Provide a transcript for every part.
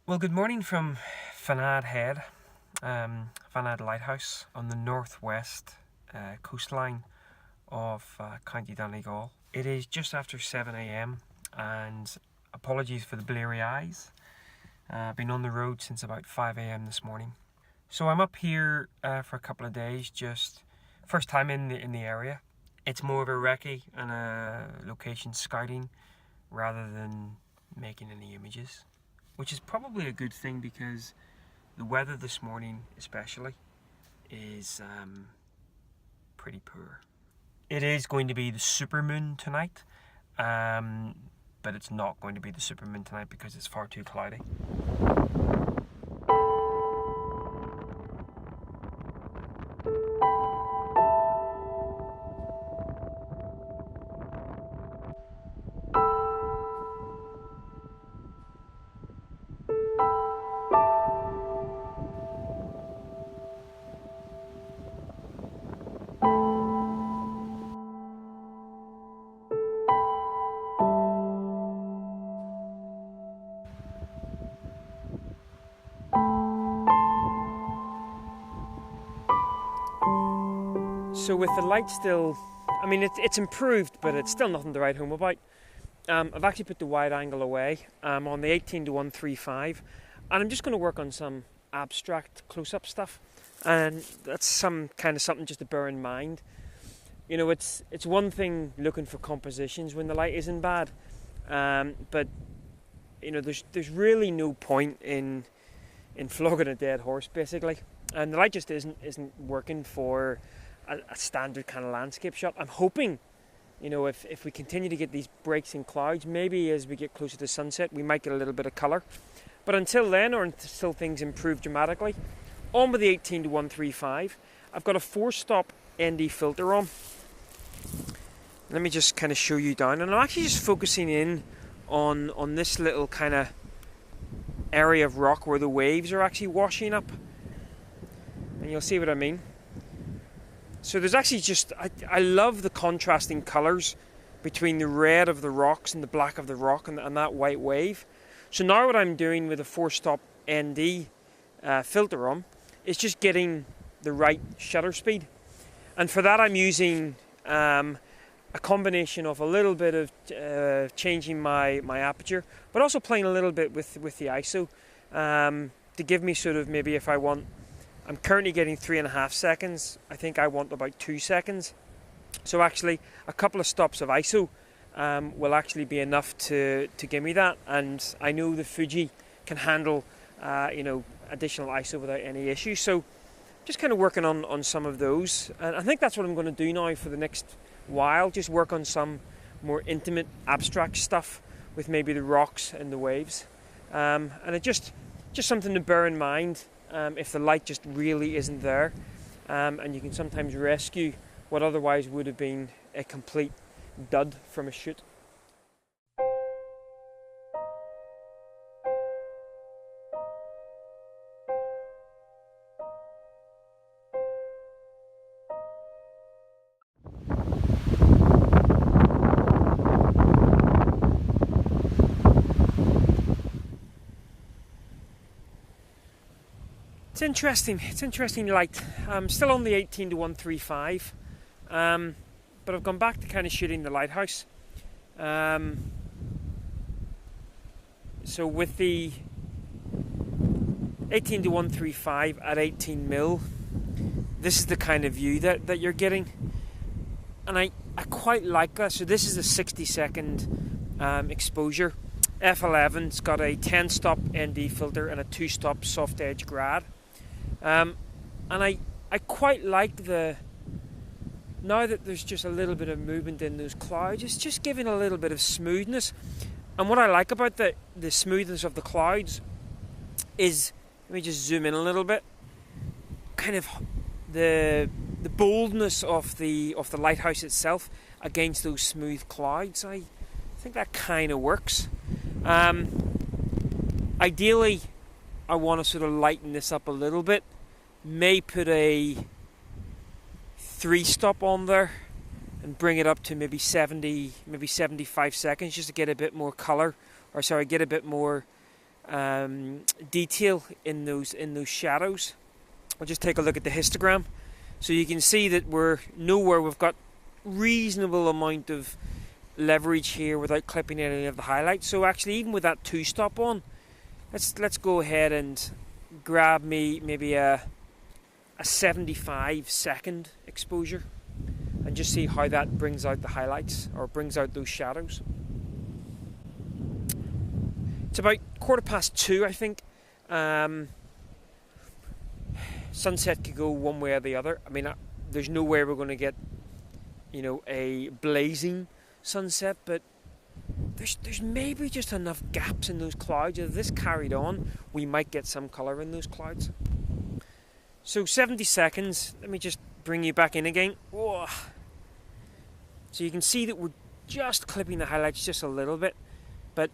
Well, good morning from Fanad Head, Fanad Lighthouse on the northwest coastline of County Donegal. It is just after 7 a.m. and apologies for the bleary eyes. I've been on the road since about 5 a.m. this morning. So I'm up here for a couple of days, just first time in the area. It's more of a recce and a location scouting rather than making any images, which is probably a good thing because the weather this morning especially is pretty poor. It is going to be the SuperMoon tonight, but it's not going to be the SuperMoon tonight because it's far too cloudy. So with the light still, I mean it's improved, but it's still nothing to write home about. I've actually put the wide angle away. I'm on the 18-135, and I'm just going to work on some abstract close-up stuff, and that's something just to bear in mind. You know, it's one thing looking for compositions when the light isn't bad, but you know there's really no point in flogging a dead horse basically, and the light just isn't working for a standard kind of landscape shot. I'm hoping, you know, if we continue to get these breaks in clouds, maybe as we get closer to sunset, we might get a little bit of colour. But until then, or until things improve dramatically, on with the 18-135, I've got a 4-stop ND filter on. Let me just kind of show you down, and I'm actually just focusing in on this little kind of area of rock where the waves are actually washing up, and you'll see what I mean. So there's actually I love the contrasting colours between the red of the rocks and the black of the rock and that white wave. So now what I'm doing with a 4-stop ND filter on is just getting the right shutter speed. And for that I'm using a combination of a little bit of changing my aperture, but also playing a little bit with the ISO to give me sort of maybe if I want. I'm currently getting 3.5 seconds. I think I want about 2 seconds. So actually, a couple of stops of ISO will actually be enough to give me that. And I know the Fuji can handle, additional ISO without any issue. So just kind of working on some of those. And I think that's what I'm going to do now for the next while. Just work on some more intimate, abstract stuff with maybe the rocks and the waves. And it just something to bear in mind. If the light just really isn't there, and you can sometimes rescue what otherwise would have been a complete dud from a shoot. It's interesting light. I'm still on the 18-135, but I've gone back to kind of shooting the lighthouse. So with the 18-135 at 18mm, this is the kind of view that you're getting, and I quite like that. So this is a 60-second exposure. F11's got a 10-stop ND filter and a 2-stop soft edge grad. And I quite like now that there's just a little bit of movement in those clouds, it's just giving a little bit of smoothness. And what I like about the smoothness of the clouds is, let me just zoom in a little bit, kind of the boldness of the lighthouse itself against those smooth clouds. I think that kind of works. Ideally, I want to sort of lighten this up a little bit. May put a 3-stop on there and bring it up to maybe 70, maybe 75 seconds just to get a bit more colour, or sorry, get a bit more detail in those shadows. I'll just take a look at the histogram, so you can see that we've got reasonable amount of leverage here without clipping any of the highlights. So actually, even with that 2-stop on, let's go ahead and grab maybe a 75-second exposure and just see how that brings out the highlights, or brings out those shadows. It's about 2:15, I think. Sunset could go one way or the other. I mean, there's no way we're going to get, a blazing sunset, but there's maybe just enough gaps in those clouds. If this carried on, we might get some colour in those clouds. So 70 seconds. Let me just bring you back in again. Whoa. So you can see that we're just clipping the highlights just a little bit, but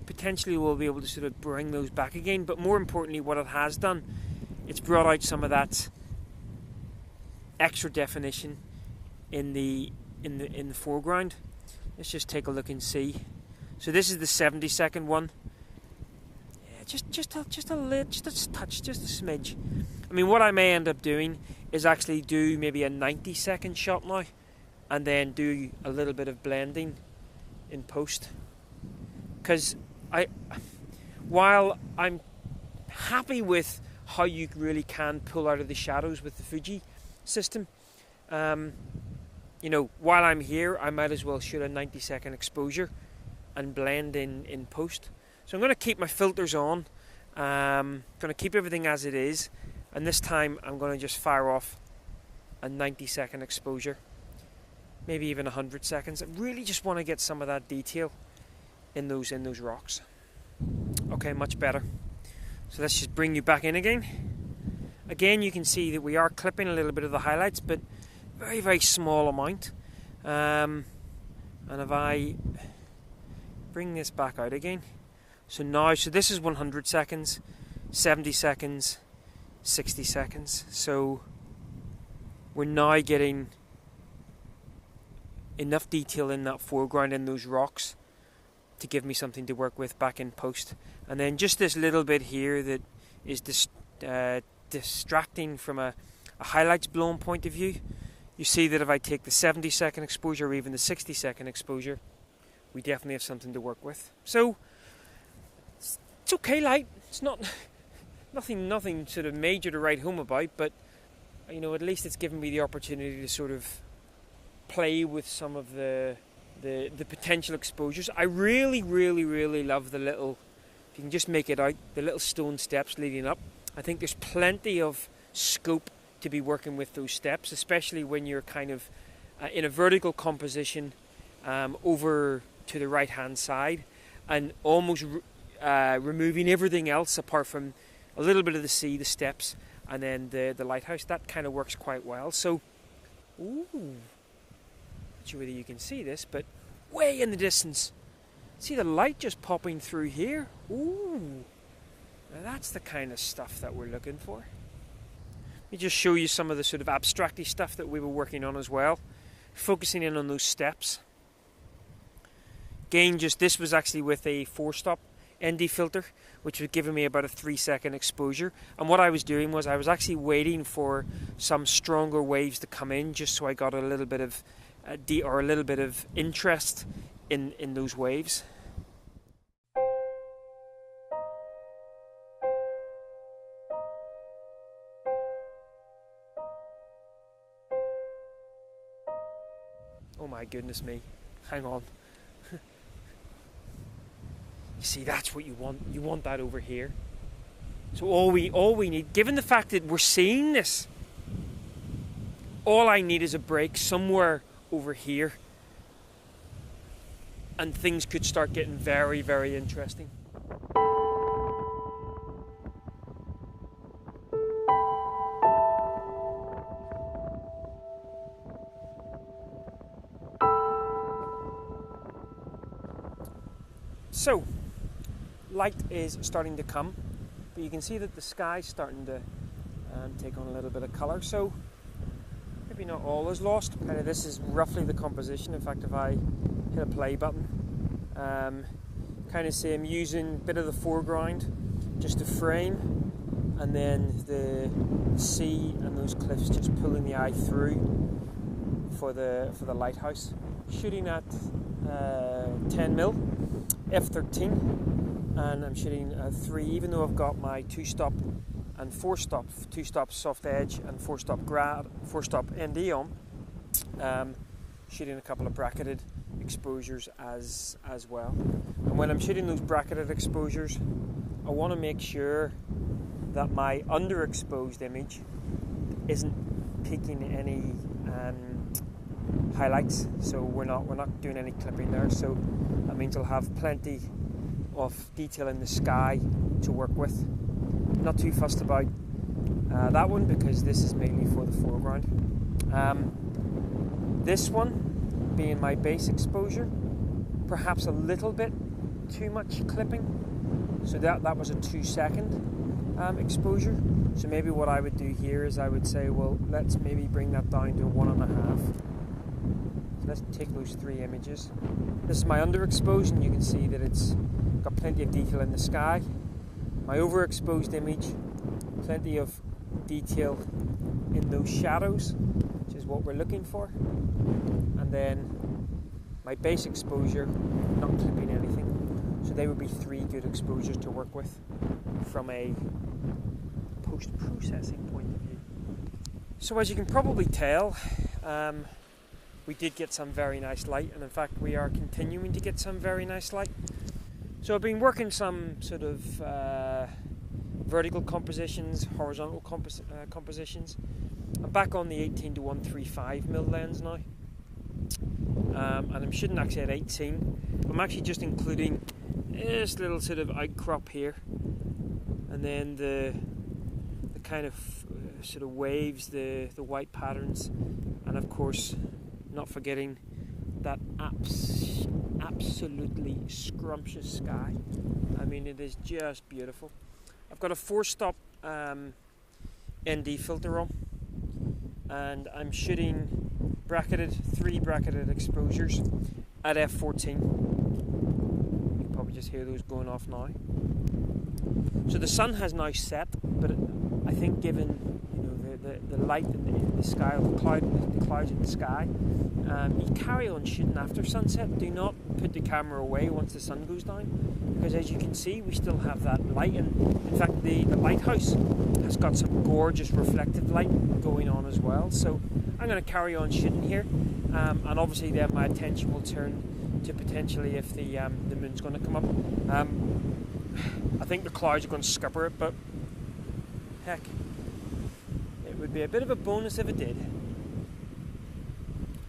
potentially we'll be able to sort of bring those back again. But more importantly, what it has done, it's brought out some of that extra definition in the foreground. Let's just take a look and see. So this is the 70-second one. Yeah, just a touch, just a smidge. I mean, what I may end up doing is actually do maybe a 90-second shot now, and then do a little bit of blending in post. Because while I'm happy with how you really can pull out of the shadows with the Fuji system, while I'm here, I might as well shoot a 90-second exposure and blend in post. So I'm going to keep my filters on. Going to keep everything as it is, and this time I'm going to just fire off a 90-second exposure, maybe even 100 seconds. I really just want to get some of that detail in those rocks. Okay, much better. So let's just bring you back in again. Again, you can see that we are clipping a little bit of the highlights, but very, very small amount. And if I bring this back out again, so this is 100 seconds, 70 seconds, 60 seconds. So we're now getting enough detail in that foreground in those rocks to give me something to work with back in post. And then just this little bit here that is distracting from a highlights blown point of view. You see that if I take the 70-second exposure or even the 60-second exposure, we definitely have something to work with. So it's okay light. It's not nothing sort of major to write home about, but at least it's given me the opportunity to sort of play with some of the potential exposures. I really, really, really love the little, if you can just make it out, the little stone steps leading up. I think there's plenty of scope to be working with those steps, especially when you're kind of in a vertical composition over to the right hand side, and almost removing everything else apart from a little bit of the sea, the steps, and then the lighthouse. That kind of works quite well. So, ooh, not sure whether you can see this, but way in the distance, see the light just popping through here. Ooh, now that's the kind of stuff that we're looking for. Let me just show you some of the sort of abstracty stuff that we were working on as well, focusing in on those steps. Again, this was actually with a 4-stop ND filter, which was giving me about a 3-second exposure. And what I was doing was I was actually waiting for some stronger waves to come in, just so I got a little bit of interest in those waves. Oh my goodness me. Hang on. You see, that's what you want. You want that over here. So all we need, given the fact that we're seeing this, all I need is a break somewhere over here, and things could start getting very, very interesting. So, light is starting to come, but you can see that the sky's starting to take on a little bit of colour. So, maybe not all is lost. Kind of, this is roughly the composition. In fact, if I hit a play button, kind kind of say I'm using a bit of the foreground just to frame, and then the sea and those cliffs just pulling the eye through for the lighthouse. Shooting at 10mm f13, and I'm shooting at 3, even though I've got my 2-stop and 4-stop, 2-stop soft edge and 4-stop grad, 4-stop ND on. Shooting a couple of bracketed exposures as well. And when I'm shooting those bracketed exposures, I want to make sure that my underexposed image isn't peaking any highlights, so we're not doing any clipping there. So that means I'll have plenty of detail in the sky to work with. Not too fussed about that one, because this is mainly for the foreground. This one being my base exposure, perhaps a little bit too much clipping, so that was a 2-second exposure. So maybe what I would do here is I would say, well, let's maybe bring that down to 1.5. So let's take those 3 images. This is my underexposed, and you can see that it's got plenty of detail in the sky. My overexposed image, plenty of detail in those shadows, which is what we're looking for. And then my base exposure, not clipping anything. So they would be 3 good exposures to work with from a post-processing point of view. So as you can probably tell, we did get some very nice light, and in fact we are continuing to get some very nice light. So I've been working some sort of vertical compositions, horizontal compositions. I'm back on the 18-135mm lens now, and I'm shooting actually at 18. I'm actually just including this little sort of outcrop here, and then the kind of sort of waves, the white patterns, and of course not forgetting that absolutely scrumptious sky. I mean, it is just beautiful. I've got a 4-stop ND filter on, and I'm shooting 3 bracketed exposures at f14. You can probably just hear those going off now. So the sun has now set, but I think given the light in the sky, or the clouds in the sky, you carry on shooting after sunset. Do not put the camera away once the sun goes down, because as you can see, we still have that light, and in fact the lighthouse has got some gorgeous reflective light going on as well. So I'm going to carry on shooting here, and obviously then my attention will turn to potentially if the moon's going to come up. I think the clouds are going to scupper it, but heck, it would be a bit of a bonus if it did.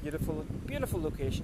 Beautiful, beautiful location.